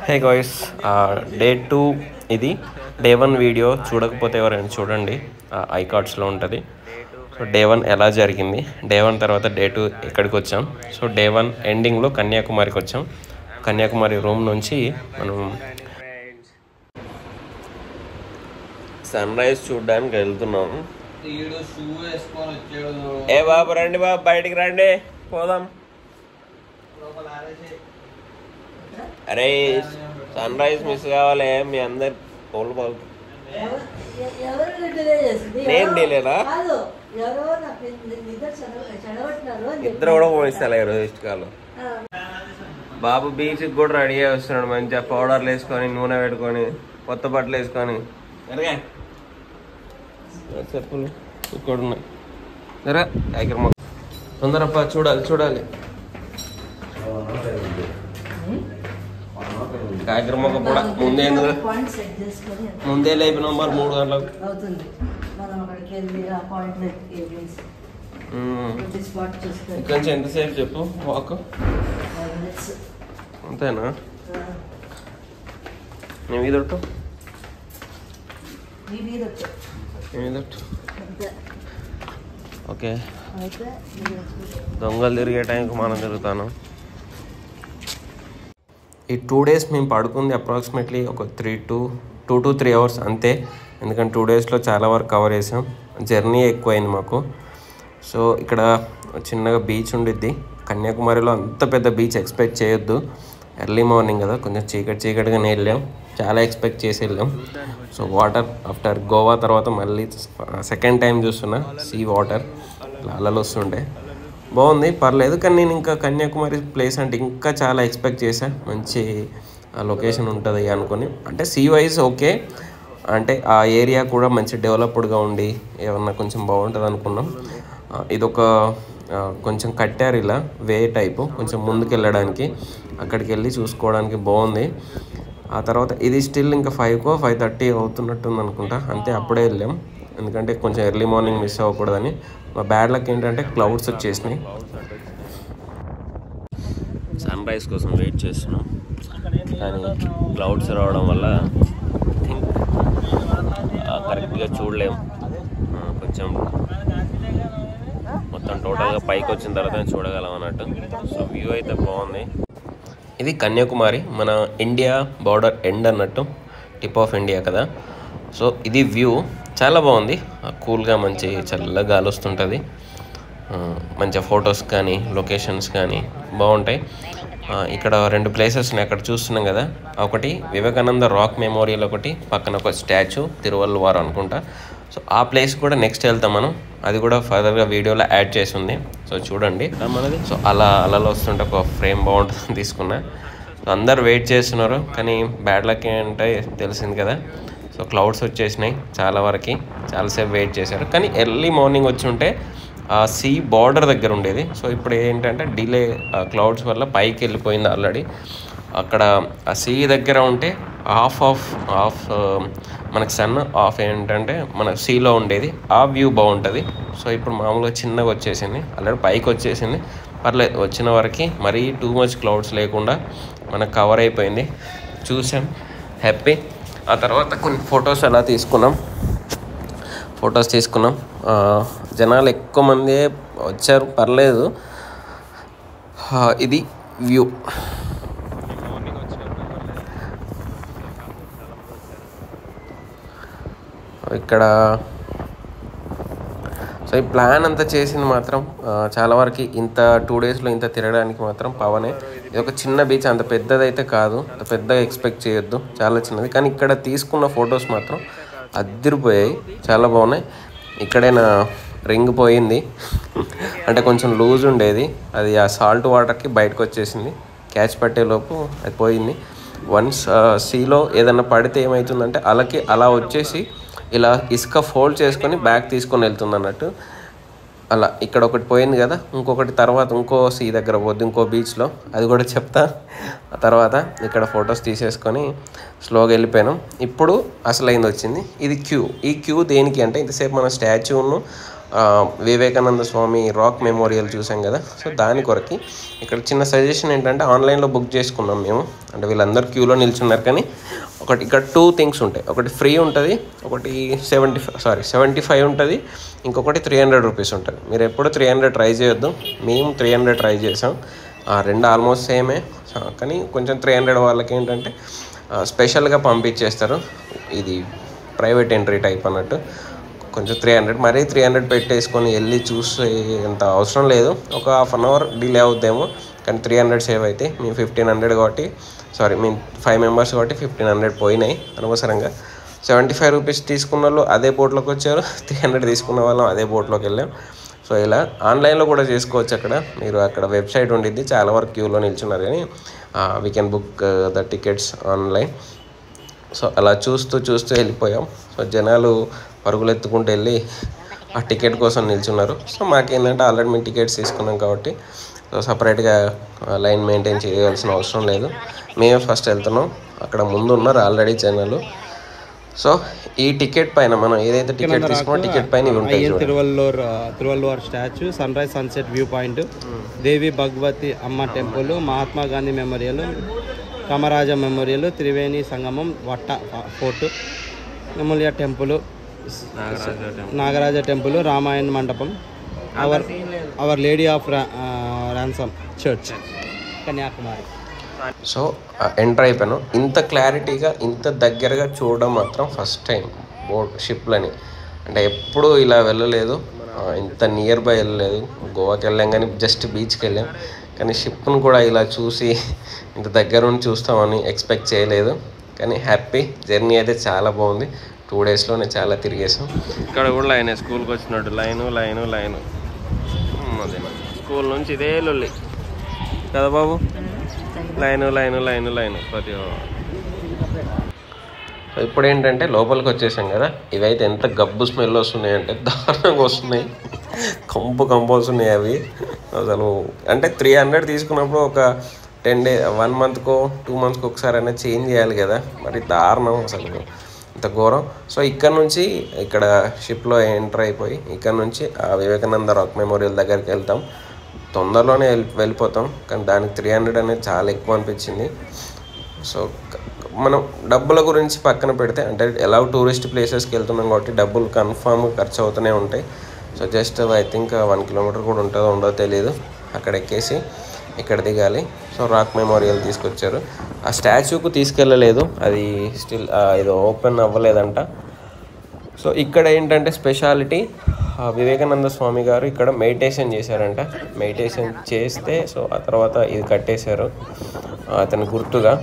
Hey guys, day 2 ఇది. Day 1 video చూడకపోతే ఎవరైనా చూడండి, ఐ కార్డ్స్లో ఉంటుంది. సో డే 1 ఎలా జరిగింది, డే 1 తర్వాత డే 2 ఎక్కడికి వచ్చాం. సో డే 1 ఎండింగ్లో కన్యాకుమారికి వచ్చాం. కన్యాకుమారి రూమ్ నుంచి మనం సన్ రైజ్ చూడడానికి వెళ్తున్నాము. ఏ బాబు రండి బాబు, బయటికి రండి, పోదాం. అరే సన్ రైజ్ మిస్ కావాలి మీ అందరు పోలు పాలు. నేను డీలేనా, ఇద్దరు కూడా పోయిస్తాలే ఈరోజు కాలు. బాబు బీచ్కి కూడా రెడీ అయ్యి వస్తున్నాడు, మంచిగా పౌడర్లు వేసుకొని, నూనె పెట్టుకొని, కొత్త బట్టలు వేసుకొని. చెప్పులు ఇక్కడ ఉన్నాయి, సరే కాకిరమ్మ తొందరప్ప, చూడాలి చూడాలి. కాకిరమ్మక కూడా ముందే లేపినాం, మరి 3 గంటలకు. ఇక్కడ నుంచి ఎంతసేపు చెప్పు వాక్? అంతేనా? నేను ఇదొట్టు ఓకే. దొంగలు తిరిగే టైంకి మనం తిరుగుతాను. ఈ 2 days మేము పడుకుంది అప్రాక్సిమేట్లీ ఒక 2 to 3 hours అంతే. ఎందుకంటే 2 daysలో చాలా వరకు కవర్ చేసాం. జర్నీ ఎక్కువైంది మాకు. సో ఇక్కడ చిన్నగా బీచ్ ఉండిద్ది. కన్యాకుమారిలో అంత పెద్ద బీచ్ ఎక్స్పెక్ట్ చేయొద్దు. ఎర్లీ మార్నింగ్ కదా, కొంచెం చీకటిగానే వెళ్ళాం. చాలా ఎక్స్పెక్ట్ చేసి వెళ్ళాం. సో వాటర్ ఆఫ్టర్ గోవా తర్వాత మళ్ళీ సెకండ్ టైం చూస్తున్నా సీ వాటర్. అలలు వస్తుండే బాగుంది, పర్లేదు. కానీ నేను ఇంకా కన్యాకుమారి ప్లేస్ అంటే ఇంకా చాలా ఎక్స్పెక్ట్ చేశాను. మంచి లొకేషన్ ఉంటుంది అనుకొని, అంటే సీ వైజ్ ఓకే, అంటే ఆ ఏరియా కూడా మంచి డెవలప్డ్గా ఉండి ఏమన్నా కొంచెం బాగుంటుంది అనుకున్నాం. ఇదొక కొంచెం కట్టారు ఇలా వే టైపు, కొంచెం ముందుకు వెళ్ళడానికి, అక్కడికి వెళ్ళి చూసుకోవడానికి బాగుంది. ఆ తర్వాత ఇది స్టిల్ ఇంకా 5:30 అవుతున్నట్టుంది అనుకుంటా, అంతే. అప్పుడే వెళ్ళాం ఎందుకంటే కొంచెం ఎర్లీ మార్నింగ్ మిస్ అవ్వకూడదని. మా బ్యాడ్ లక్ ఏంటంటే క్లౌడ్స్ వచ్చేసినాయి. సన్ రైజ్ కోసం వెయిట్ చేస్తున్నాం, కానీ క్లౌడ్స్ రావడం వల్ల థింక్ కరెక్ట్గా చూడలేం. కొంచెం మొత్తం టోటల్గా పైకి వచ్చిన తర్వాత చూడగలం అన్నట్టు. సో వ్యూ అయితే బాగుంది. ఇది కన్యాకుమారి, మన ఇండియా బార్డర్ ఎండ్ అన్నట్టు, టిప్ ఆఫ్ ఇండియా కదా. సో ఇది వ్యూ చాలా బాగుంది, కూల్గా మంచి చల్లగా గాలి వస్తుంటుంది. మంచిగా ఫొటోస్ కానీ లొకేషన్స్ కానీ బాగుంటాయి. ఇక్కడ 2 ప్లేసెస్ ఉన్నాయి, అక్కడ చూస్తున్నాం కదా. ఒకటి వివేకానంద రాక్ మెమోరియల్, ఒకటి పక్కన ఒక స్టాచ్యూ, తిరువల్లువారు అనుకుంటా. సో ఆ ప్లేస్ కూడా నెక్స్ట్ వెళ్తాం మనం, అది కూడా ఫర్దర్గా వీడియోలో యాడ్ చేసి ఉంది. సో చూడండి మనది. సో అలలో వస్తుంటే ఒక ఫ్రేమ్ బాగుంటుంది తీసుకున్నా. సో అందరు వెయిట్ చేస్తున్నారు, కానీ బ్యాడ్ లక్ ఏంటంటే తెలిసింది కదా. సో క్లౌడ్స్ వచ్చేసినాయి చాలా వరకు, చాలాసేపు వెయిట్ చేశారు. కానీ ఎర్లీ మార్నింగ్ వచ్చి ఉంటే ఆ సీ బార్డర్ దగ్గర ఉండేది. సో ఇప్పుడు ఏంటంటే డిలే, క్లౌడ్స్ వల్ల పైకి వెళ్ళిపోయింది ఆల్రెడీ. అక్కడ ఆ సీ దగ్గర ఉంటే ఆఫ్ మనకు సన్ ఆఫ్ ఏంటంటే మన సీలో ఉండేది, ఆ వ్యూ బాగుంటుంది. సో ఇప్పుడు మామూలుగా చిన్నగా వచ్చేసింది, ఆల్రెడీ పైకి వచ్చేసింది, పర్లేదు. వచ్చిన వరకు మరీ టూ మచ్ క్లౌడ్స్ లేకుండా మనకు కవర్ అయిపోయింది, చూసాం, హ్యాపీ. ఆ తర్వాత కొన్ని ఫొటోస్ అలా ఫొటోస్ తీసుకున్నాం. జనాలు ఎక్కువ మంది వచ్చారు, పర్లేదు. ఇది వ్యూ. ఇక్కడ సో ఈ ప్లాన్ అంతా చేసింది మాత్రం చాలా వరకు ఇంత 2 daysలో ఇంత తిరగడానికి మాత్రం పవనే. ఇది ఒక చిన్న బీచ్, అంత పెద్దదైతే కాదు, అంత పెద్దగా ఎక్స్పెక్ట్ చేయొద్దు, చాలా చిన్నది. కానీ ఇక్కడ తీసుకున్న ఫొటోస్ మాత్రం అదిరిపోయాయి, చాలా బాగున్నాయి. ఇక్కడే నా రింగ్ పోయింది, అంటే కొంచెం లూజ్ ఉండేది, అది ఆ సాల్ట్ వాటర్కి బయటకు వచ్చేసింది. క్యాచ్ పట్టేలోపు అది పోయింది. వన్స్ సీలో ఏదన్నా పడితే ఏమవుతుందంటే అలకి అలా వచ్చేసి ఇలా ఇసుక ఫోల్డ్ చేసుకొని బ్యాక్ తీసుకొని వెళ్తుంది అన్నట్టు. అలా ఇక్కడ ఒకటి పోయింది కదా, ఇంకొకటి తర్వాత ఇంకో సీ దగ్గర పోద్ది, ఇంకో బీచ్లో, అది కూడా చెప్తా. ఆ తర్వాత ఇక్కడ ఫొటోస్ తీసేసుకొని స్లోగా వెళ్ళిపోయినాం. ఇప్పుడు అసలైంది వచ్చింది, ఇది క్యూ. ఈ క్యూ దేనికి అంటే ఇంతసేపు మన స్టాచ్యూను వివేకానంద స్వామి రాక్ మెమోరియల్ చూసాం కదా. సో దాని కొరకి ఇక్కడ చిన్న సజెషన్ ఏంటంటే ఆన్లైన్లో బుక్ చేసుకున్నాం మేము. అంటే వీళ్ళందరూ క్యూలో నిల్చున్నారు, కానీ ఒకటి ఇక్కడ 2 థింగ్స్ ఉంటాయి. ఒకటి ఫ్రీ ఉంటుంది, ఒకటి 75 ఉంటుంది, ఇంకొకటి 300 రూపీస్ ఉంటుంది. మీరు ఎప్పుడు 300 ట్రై చేయొద్దు. మేము 300 ట్రై చేసాం. 2 ఆల్మోస్ట్ సేమే, కానీ కొంచెం 300 వాళ్ళకి ఏంటంటే స్పెషల్గా పంపించేస్తారు. ఇది ప్రైవేట్ ఎంట్రీ టైప్ అన్నట్టు. కొంచెం 300, మరీ 300 పెట్టేసుకొని వెళ్ళి చూసే అంత అవసరం లేదు. ఒక హాఫ్ అన్ అవర్ డిలే అవుద్దేమో, కానీ 300 సేవ్ అయితే. మేము 1500 కాబట్టి మేము 5 మెంబర్స్ కాబట్టి 1500 పోయినాయి అనవసరంగా. 75 రూపీస్ తీసుకున్న వాళ్ళు అదే బోట్లోకి వచ్చారు, 300 తీసుకున్న వాళ్ళం అదే బోట్లోకి వెళ్ళాం. సో ఇలా ఆన్లైన్లో కూడా చేసుకోవచ్చు. మీరు అక్కడ వెబ్సైట్ ఉండిద్ది, చాలా వరకు క్యూలో నిల్చున్నారు, కానీ we can book the tickets online. So అలా చూస్తూ వెళ్ళిపోయాం. సో జనాలు పరుగులు ఎత్తుకుంటూ వెళ్ళి ఆ టికెట్ కోసం నిల్చున్నారు. సో మాకేంటంటే ఆల్రెడీ మేము టికెట్స్ తీసుకున్నాం కాబట్టి సో సపరేట్గా లైన్ మెయింటైన్ చేయాల్సిన అవసరం లేదు. మేమే ఫస్ట్ వెళ్తున్నాం, అక్కడ ముందు ఉన్నారు ఆల్రెడీ జనాలు. సో ఈ టికెట్ పైన మనం ఏదైతే టికెట్ తీసుకున్నా టికెట్ పైన ఇవి ఉంటాయి. Thiruvallur statue, sunrise sunset view point, Devi Bhagavathi Amma temple, Mahatma Gandhi memorial, Kamaraja memorial, Triveni Sangamam, Vatta fort, నెమలియా temple, Nagaraja temple, Ramayana Mandapam, our lady of ransom church, Kanyakumari. So enter అయిపోయాను. ఇంత క్లారిటీగా ఇంత దగ్గరగా చూడడం మాత్రం ఫస్ట్ టైం షిప్లని. అంటే ఎప్పుడూ ఇలా వెళ్ళలేదు, ఇంత నియర్ బై వెళ్ళలేదు. గోవాకి వెళ్ళాం కానీ జస్ట్ బీచ్కి వెళ్ళాం, కానీ షిప్ను కూడా ఇలా చూసి ఇంత దగ్గర నుండి చూస్తామని ఎక్స్పెక్ట్ చేయలేదు. కానీ హ్యాపీ, జర్నీ అయితే చాలా బాగుంది. 2 డేస్లోనే చాలా తిరిగేసాం. ఇక్కడ కూడా లైన్, స్కూల్కి వచ్చినట్టు లైను. స్కూల్ నుంచి ఇదే లొల్లి కదా బాబు, లైను ప్రతి. సో ఇప్పుడు ఏంటంటే లోపలికి వచ్చేసాం కదా. ఇవైతే ఎంత గబ్బు స్మెల్ వస్తున్నాయంటే దారుణంగా వస్తున్నాయి, కంపు వస్తున్నాయి అవి అసలు. అంటే 300 తీసుకున్నప్పుడు ఒక 1 మంత్కో 2 మంత్స్కో ఒకసారి అయినా చేంజ్ చేయాలి కదా. మరి దారుణం అసలు, ఇంత ఘోరం. సో ఇక్కడ షిప్లో ఎంటర్ అయిపోయి ఇక్కడ నుంచి వివేకానంద రాక్ మెమోరియల్ దగ్గరికి వెళ్తాం. తొందరలోనే వెళ్ళిపోతాం, కానీ దానికి 300 అనేది చాలా ఎక్కువ అనిపించింది. సో మనం డబ్బుల గురించి పక్కన పెడితే, అంటే ఎలా టూరిస్ట్ ప్లేసెస్కి వెళ్తున్నాం కాబట్టి డబ్బులు కన్ఫామ్ ఖర్చు అవుతూనే ఉంటాయి. So just I think 1 kilometre కూడా ఉంటుందో ఉండదో తెలియదు. అక్కడ ఎక్కేసి ఇక్కడ దిగాలి. సో రాక్ మెమోరియల్ తీసుకొచ్చారు. ఆ స్టాచ్యూకు తీసుకెళ్ళలేదు, అది స్టిల్ ఇది ఓపెన్ అవ్వలేదంట. సో ఇక్కడ ఏంటంటే స్పెషాలిటీ, వివేకానంద స్వామి గారు ఇక్కడ మెడిటేషన్ చేశారంట. మెడిటేషన్ చేస్తే సో ఆ తర్వాత ఇది కట్టేశారు అతని గుర్తుగా.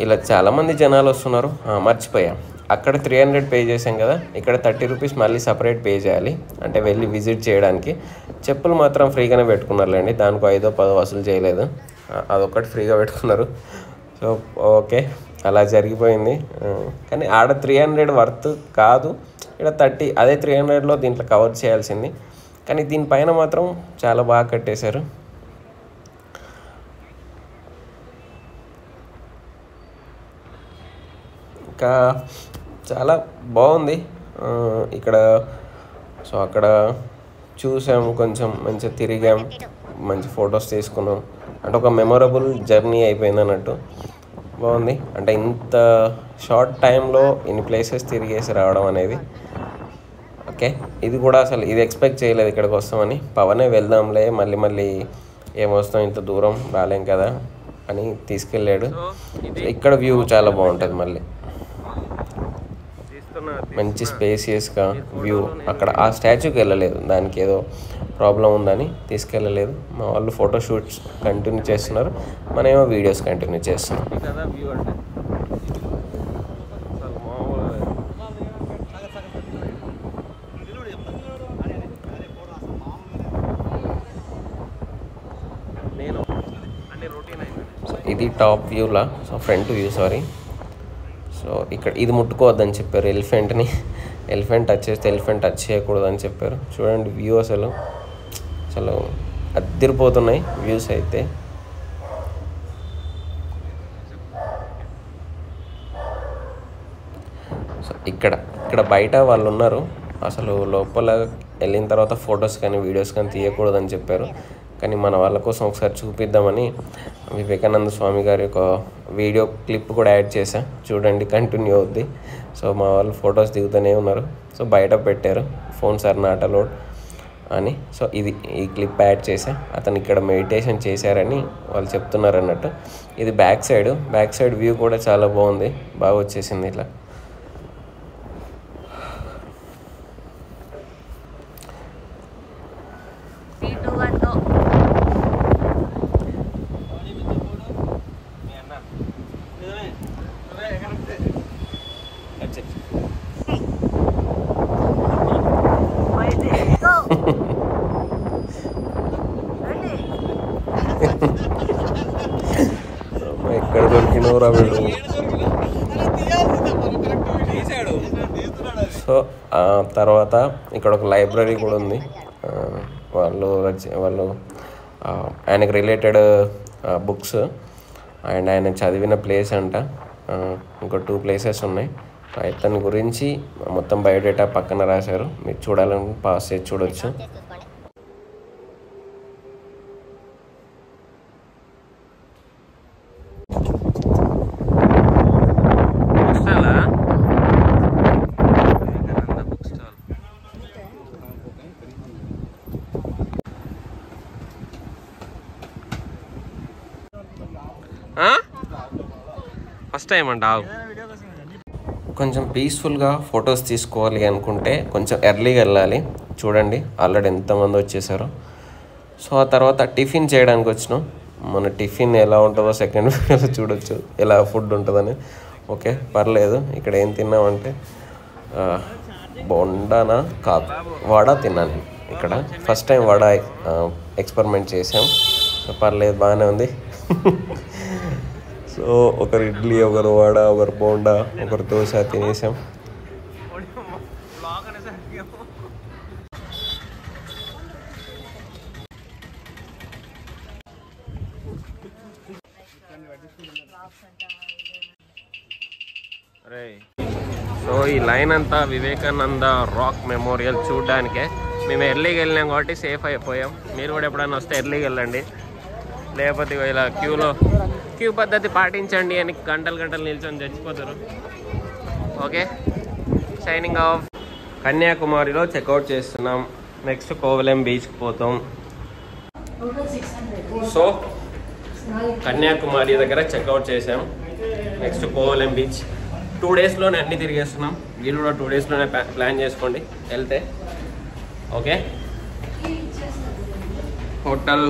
ఇలా చాలామంది జనాలు వస్తున్నారు. మర్చిపోయాం, అక్కడ 300 పే చేసాం కదా, ఇక్కడ 30 రూపీస్ మళ్ళీ సపరేట్ పే చేయాలి, అంటే వెళ్ళి విజిట్ చేయడానికి. చెప్పులు మాత్రం ఫ్రీగానే పెట్టుకున్నారులేండి, దానికి 5-10 వసూలు చేయలేదు, అదొకటి ఫ్రీగా పెట్టుకున్నారు. సో ఓకే, అలా జరిగిపోయింది. కానీ ఆడ 300 వర్త్ కాదు, ఇక్కడ 30, అదే 300లో దీంట్లో కవర్ చేయాల్సింది. కానీ దీనిపైన మాత్రం చాలా బాగా కట్టేశారు. ఇంకా చాలా బాగుంది ఇక్కడ. సో అక్కడ చూసాము, కొంచెం మంచిగా తిరిగాం, మంచి ఫొటోస్ తీసుకున్నాం. అంటే ఒక మెమొరబుల్ జర్నీ అయిపోయింది అన్నట్టు. బాగుంది, అంటే ఇంత షార్ట్ టైంలో ఇన్ని ప్లేసెస్ తిరిగేసి రావడం అనేది. ఓకే, ఇది కూడా అసలు ఇది ఎక్స్పెక్ట్ చేయలేదు ఇక్కడికి వస్తామని. పవనే వెళ్దాంలే, మళ్ళీ ఏమొస్తాం, ఇంత దూరం రాలేం కదా అని తీసుకెళ్ళాడు. ఇక్కడ వ్యూ చాలా బాగుంటుంది, మళ్ళీ మంచి స్పేసియస్గా వ్యూ. అక్కడ ఆ స్టాచ్యూకి వెళ్ళలేదు, దానికి ఏదో ప్రాబ్లం ఉందని తీసుకెళ్ళలేదు. మా వాళ్ళు ఫోటోషూట్స్ కంటిన్యూ చేస్తున్నారు, మనమేమో వీడియోస్ కంటిన్యూ చేస్తున్నాం. ఇది టాప్ వ్యూలా, so front view sorry. So ఇక్కడ ఇది ముట్టుకోవద్దని చెప్పారు, ఎలిఫెంట్ టచ్ చేస్తే ఎలిఫెంట్ టచ్ చేయకూడదని చెప్పారు. చూడండి వ్యూ అసలు అద్దరిపోతున్నాయి వ్యూస్ అయితే. సో ఇక్కడ బయట వాళ్ళు ఉన్నారు, అసలు లోపల వెళ్ళిన తర్వాత ఫొటోస్ కానీ వీడియోస్ కానీ తీయకూడదని చెప్పారు. కానీ మన వాళ్ళ కోసం ఒకసారి చూపిద్దామని వివేకానంద స్వామి గారి ఒక వీడియో క్లిప్ కూడా యాడ్ చేశా, చూడండి, కంటిన్యూ అవుద్ది. సో మా వాళ్ళు ఫొటోస్ దిగుతూనే ఉన్నారు. సో బయట పెట్టారు ఫోన్స్ ఆర్ నాట్ అలౌడ్ అని. సో ఈ క్లిప్ యాడ్ చేశా. అతను ఇక్కడ మెడిటేషన్ చేశారని వాళ్ళు చెప్తున్నారు అన్నట్టు. ఇది బ్యాక్ సైడ్ వ్యూ కూడా చాలా బాగుంది, బాగా వచ్చేసింది ఇట్లా. ఎక్కడ దొరికినవరా వీడు. సో తర్వాత ఇక్కడ ఒక లైబ్రరీ కూడా ఉంది. వాళ్ళు ఆయనకు రిలేటెడ్ బుక్స్ అండ్ ఆయన చదివిన ప్లేస్ అంట. ఇంకో 2 ప్లేసెస్ ఉన్నాయి. ఇతని గురించి మొత్తం బయోడేటా పక్కన రాశారు. మీరు చూడాలని పాస్ చేసి చూడొచ్చు. ఫస్ట్ టైం అంట. కొంచెం పీస్ఫుల్గా ఫొటోస్ తీసుకోవాలి అనుకుంటే కొంచెం ఎర్లీగా వెళ్ళాలి. చూడండి ఆల్రెడీ ఎంతమంది వచ్చేసారో. సో ఆ తర్వాత టిఫిన్ చేయడానికి వచ్చినాం. మన టిఫిన్ ఎలా ఉంటుందో సెకండ్ వీడియోలో చూడొచ్చు, ఎలా ఫుడ్ ఉంటుందని. ఓకే, పర్లేదు. ఇక్కడ ఏం తిన్నామంటే బొండానా కాదు, వడ తిన్నాను ఇక్కడ. ఫస్ట్ టైం వడ ఎక్స్పెరిమెంట్ చేసాం. సో పర్లేదు, బాగానే ఉంది. సో ఒకరు ఇడ్లీ, ఒకరు వడ, ఒకరు బోండా, ఒకరు దోశ తినేసాం. సో ఈ లైన్ అంతా వివేకానంద రాక్ మెమోరియల్ చూడడానికే. మేము ఎర్లీగా వెళ్ళినాం కాబట్టి సేఫ్ అయిపోయాం. మీరు కూడా ఎప్పుడైనా వస్తే ఎర్లీగా వెళ్ళండి, లేకపోతే ఇలా క్యూ పద్ధతి పాటించండి అని గంటలు నిల్చొని చచ్చిపోతారు. Okay, signing off. కన్యాకుమారిలో చెక్అవుట్ చేస్తున్నాం. నెక్స్ట్ కోవలెం బీచ్కి పోతాం. సో కన్యాకుమారి దగ్గర చెక్అవుట్ చేసాం. Next కోవలెం beach. 2 డేస్లోనే అన్నీ తిరిగేస్తున్నాం. మీరు కూడా 2 డేస్లోనే ప్లాన్ చేసుకోండి వెళ్తే. ఓకే, హోటల్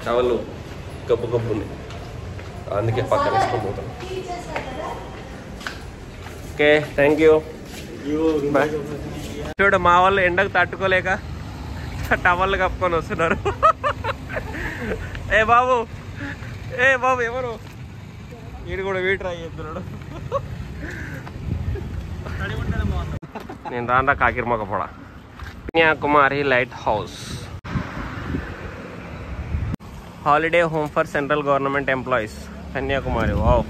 చావలు గబ్బు ఉంది, అందుకే పక్కన వేసుకొని పోతాం. Okay, thank you. చూడు మా వాళ్ళు ఎండకు తట్టుకోలేక టవల్ కప్పుకొని వస్తున్నారు. ఏ బాబు ఎవరు వీడు కూడా ట్రై చేస్తున్నాడు. నేను రాండా కాకిర్మొక పొడ. Kanyakumari light house, holiday home for central government employees Kanyakumari. Wow,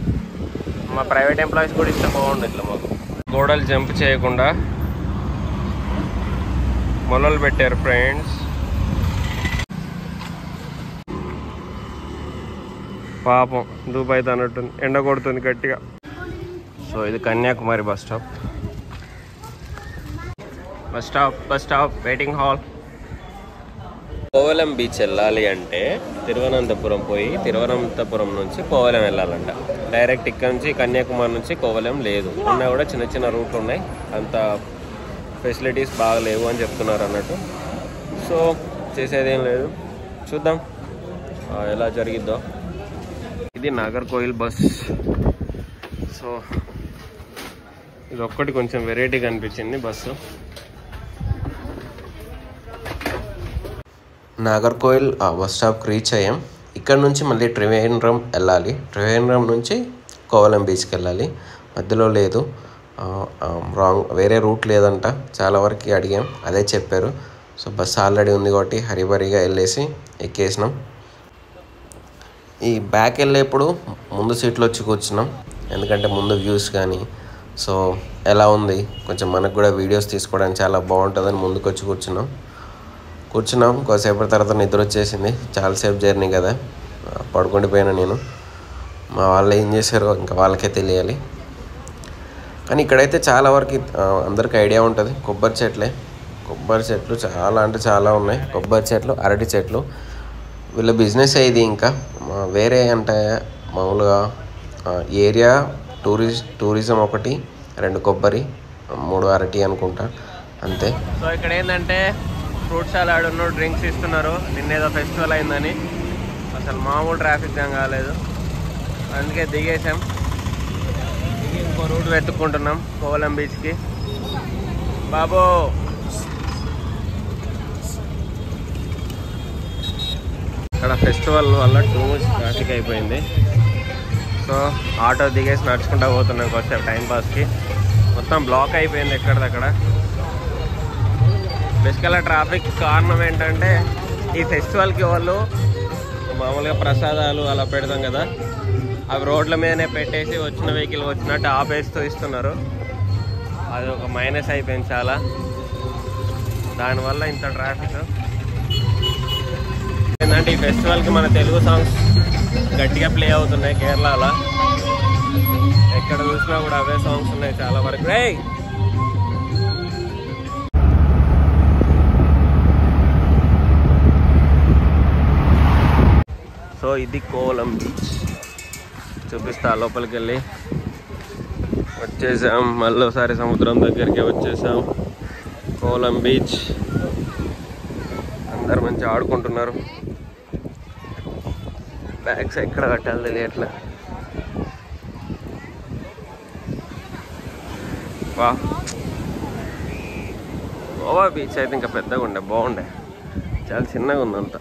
మా ప్రైవేట్ ఎంప్లాయీస్ కూడా ఇస్తే బాగుండు. ఇట్లా మాకు గోడలు జంప్ చేయకుండా మొలలు పెట్టారు ఫ్రెండ్స్. పాపం దుబాయ్ అన్నట్టుంది, ఎండ కొడుతుంది గట్టిగా. సో ఇది Kanyakumari bus stop waiting hall. Kovalam beach వెళ్ళాలి అంటే తిరువనంతపురం పోయి తిరువనంతపురం నుంచి కోవలెం వెళ్ళాలంట. డైరెక్ట్ ఇక్కడ నుంచి కన్యాకుమారి నుంచి కోవలెం లేదు. ఉన్నా కూడా చిన్న రూట్లు ఉన్నాయి, అంత ఫెసిలిటీస్ బాగలేవు అని చెప్తున్నారు అన్నట్టు. సో చేసేదేం లేదు, చూద్దాం ఎలా జరిగిద్దో. ఇది నాగర్కోయిల్ బస్. సో ఇది ఒక్కటి కొంచెం వెరైటీగా అనిపించింది బస్సు. నాగర్కోయిల్ బస్ స్టాప్కి రీచ్ అయ్యాం. ఇక్కడ నుంచి మళ్ళీ త్రివేంద్రం వెళ్ళాలి. త్రివేంద్రం నుంచి కోవలెం బీచ్కి వెళ్ళాలి. మధ్యలో లేదు, వేరే రూట్ లేదంట. చాలా వరకు అడిగాం, అదే చెప్పారు. సో బస్సు ఆల్రెడీ ఉంది కాబట్టి హరిబరిగా వెళ్ళేసి ఎక్కేసినాం. ఈ బ్యాక్ వెళ్ళేప్పుడు ముందు సీట్లో వచ్చి కూర్చున్నాం, ఎందుకంటే ముందు వ్యూస్ కానీ సో ఎలా ఉంది కొంచెం మనకు కూడా వీడియోస్ తీసుకోవడానికి చాలా బాగుంటుందని ముందుకు వచ్చి కూర్చున్నాం. కొద్దిసేపటి తర్వాత నిద్ర వచ్చేసింది. చాలాసేపు జర్నీ కదా, పడుకుండిపోయాను నేను. మా వాళ్ళు ఏం చేశారో ఇంకా వాళ్ళకే తెలియాలి. కానీ ఇక్కడైతే చాలా వరకు అందరికి ఐడియా ఉంటుంది. కొబ్బరి చెట్లు చాలా అంటే చాలా ఉన్నాయి. కొబ్బరి చెట్లు, అరటి చెట్లు, వీళ్ళ బిజినెస్ ఇది. ఇంకా వేరే అంటే మామూలుగా ఏరియా టూరిజం ఒకటి, 2 కొబ్బరి, 3 అరటి అనుకుంటా, అంతే. సో ఇక్కడ ఏంటంటే ఫ్రూట్ సలాడ్ డ్రింక్స్ ఇస్తున్నారు. నిన్నేదో ఫెస్టివల్ అయిందని అసలు మామూలు ట్రాఫిక్ జామ్ కాలేదు, అందుకే దిగేసాం. ఇంకో రూట్ వెతుక్కుంటున్నాం కోవలం బీచ్కి. బాబు ఇక్కడ ఫెస్టివల్ వల్ల టూ మచ్ ట్రాఫిక్ అయిపోయింది. సో ఆటో దిగేసి నడుచుకుంటూ పోతున్నాం కొంచెం టైంపాస్కి. మొత్తం బ్లాక్ అయిపోయింది ఎక్కడిదక్కడ. బేసికల్గా ట్రాఫిక్ కారణం ఏంటంటే ఈ ఫెస్టివల్కి వాళ్ళు మామూలుగా ప్రసాదాలు అలా పెడతాం కదా, అవి రోడ్ల మీదనే పెట్టేసి వచ్చిన వెహికల్ వచ్చినట్టు ఆపేస్తూ ఇస్తున్నారు. అది ఒక మైనస్ అయిపోయింది చాలా. దానివల్ల ఇంత ట్రాఫిక్ ఏంటంటే ఈ ఫెస్టివల్కి మన తెలుగు సాంగ్స్ గట్టిగా ప్లే అవుతున్నాయి కేరళలో. ఎక్కడ చూసినా కూడా అవే సాంగ్స్ ఉన్నాయి చాలా వరకు. సో ఇది కోవలం బీచ్, చూపిస్తా. లోపలికి వెళ్ళి వచ్చేసాం, మళ్ళీ ఒకసారి సముద్రం దగ్గరికి వచ్చేసాం. కోవలం బీచ్, అందరు మంచిగా ఆడుకుంటున్నారు. బ్యాగ్స్ ఎక్కడ కట్టాలి తెలియట్లా. వా, గోవా బీచ్ అయితే ఇంకా పెద్దగా ఉండే, బాగుండే. చాలా చిన్నగా ఉందంతా.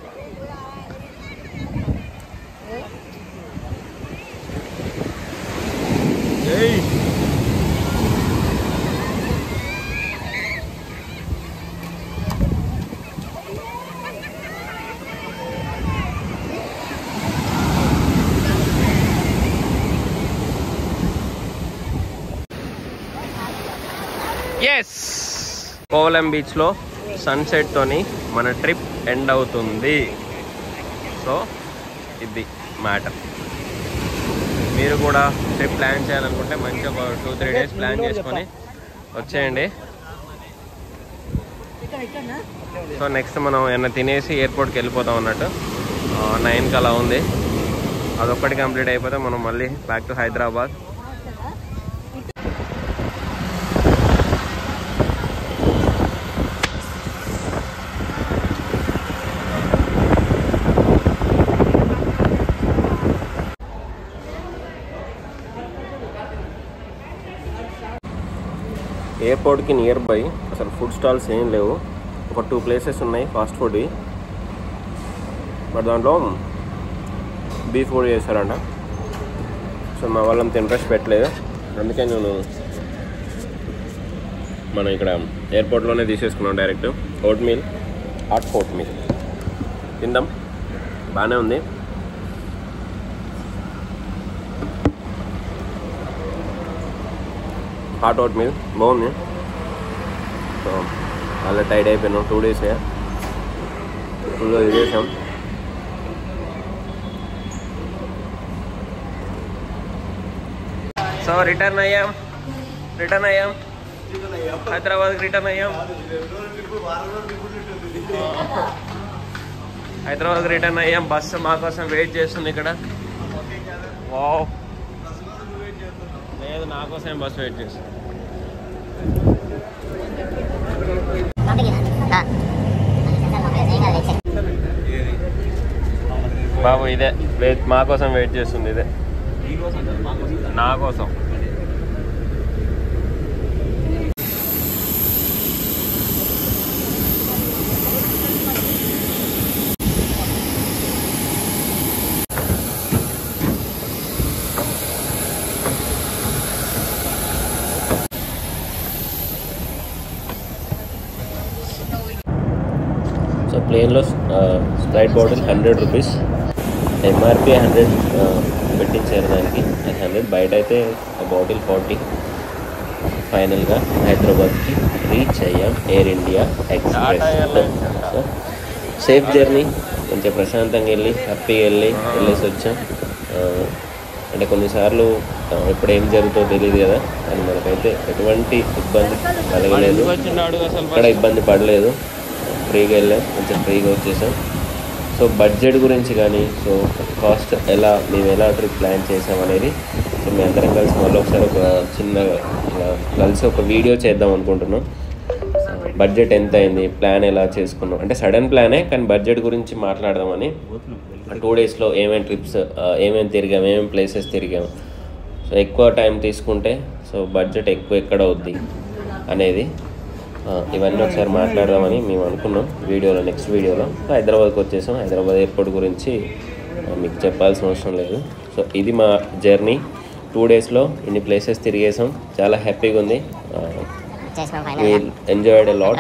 ఎస్, కోవలం బీచ్లో సన్సెట్తోని మన ట్రిప్ ఎండ్ అవుతుంది. సో ఇది మ్యాటర్. మీరు కూడా ట్రిప్ ప్లాన్ చేయాలనుకుంటే మంచిగా ఒక 2-3 డేస్ ప్లాన్ చేసుకొని వచ్చేయండి. సో నెక్స్ట్ మనం ఏమన్నా తినేసి ఎయిర్పోర్ట్కి వెళ్ళిపోతాం అన్నట్టు. 9కి అలా ఉంది. అదొక్కటి కంప్లీట్ అయిపోతే మనం మళ్ళీ బ్యాక్ టు హైదరాబాద్. ఎయిర్పోర్ట్కి నియర్ బై అసలు ఫుడ్ స్టాల్స్ ఏం లేవు. ఒక 2 ప్లేసెస్ ఉన్నాయి ఫాస్ట్ ఫుడ్వి, బట్ దాంట్లో బీఫ్ కూడా చేశారంట. సో మా వాళ్ళంత ఇంట్రెస్ట్ పెట్టలేదు, అందుకే నేను మనం ఇక్కడ ఎయిర్పోర్ట్లోనే తీసేసుకున్నాం డైరెక్ట్. హాట్ ఓట్ మీల్ తిందాం, బాగానే ఉంది. హాట్ ఓట్ మీల్ బాగుంది. సో అలా టైడ్ అయిపోయినాం. 2 డేసే ఫుల్గా తినేసాం. సో రిటర్న్ అయ్యాం హైదరాబాద్కి రిటర్న్ అయ్యాం. బస్సు మా కోసం వెయిట్ చేస్తుంది ఇక్కడ. వావ్, లేదు నా కోసం బస్సు వెయిట్ చేస్తుంది. బాబు ఇదే మా కోసం వెయిట్ చేస్తుంది. ఇదే నా కోసం. సో ప్లేన్లో స్ప్రైట్ బాటిల్ 100 రూపీస్, ఎంఆర్పి 100 పెట్టించారు దానికి. 100 బయట అయితే బాటిల్ 40. ఫైనల్గా హైదరాబాద్కి రీచ్ అయ్యాం ఎయిర్ ఇండియా ఎక్స్ప్రెస్తో. సో సేఫ్ జర్నీ, కొంచెం ప్రశాంతంగా వెళ్ళి హ్యాపీగా వెళ్ళేసి వచ్చాం. అంటే కొన్నిసార్లు ఎప్పుడు ఏం జరుగుతుందో తెలియదు కదా, కానీ మనకైతే ఎటువంటి ఇబ్బంది కలగలేదు, ఇక్కడ ఇబ్బంది పడలేదు. ఫ్రీగా వెళ్ళాం, కొంచెం ఫ్రీగా వచ్చేసాం. సో బడ్జెట్ గురించి కానీ, సో కాస్ట్ మేము ఎలా ట్రిప్ ప్లాన్ చేసాం అనేది, సో మీ అందరం కలిసి మళ్ళీ ఒకసారి ఒక చిన్న కలిసి ఒక వీడియో చేద్దాం అనుకుంటున్నాం. బడ్జెట్ ఎంత అయింది, ప్లాన్ ఎలా చేసుకున్నాం, అంటే సడన్ ప్లానే కానీ బడ్జెట్ గురించి మాట్లాడదామని. 2 డేస్లో ఏమేమి ట్రిప్స్, ఏమేమి తిరిగాం, ఏమేమి ప్లేసెస్ తిరిగాం, సో ఎక్కువ టైం తీసుకుంటే సో బడ్జెట్ ఎక్కువ ఎక్కడ అవుద్ది అనేది ఇవన్నీ ఒకసారి మాట్లాడదామని మేము అనుకున్నాం వీడియోలో, నెక్స్ట్ వీడియోలో. హైదరాబాద్కి వచ్చేసాం. హైదరాబాద్ ఎయిర్పోర్ట్ గురించి మీకు చెప్పాల్సిన అవసరం లేదు. సో ఇది మా జర్నీ. 2 డేస్లో ఇన్ని ప్లేసెస్ తిరిగేసాం, చాలా హ్యాపీగా ఉంది. Enjoyed a lot.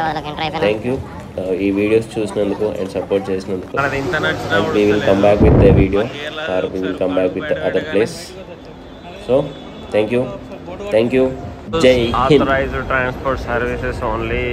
Thank you ఈ వీడియోస్ చూసినందుకు అండ్ సపోర్ట్ చేసినందుకు. And we will come back with the video or we will come back with other place. So thank you. Jai Hind. Authorized transport services only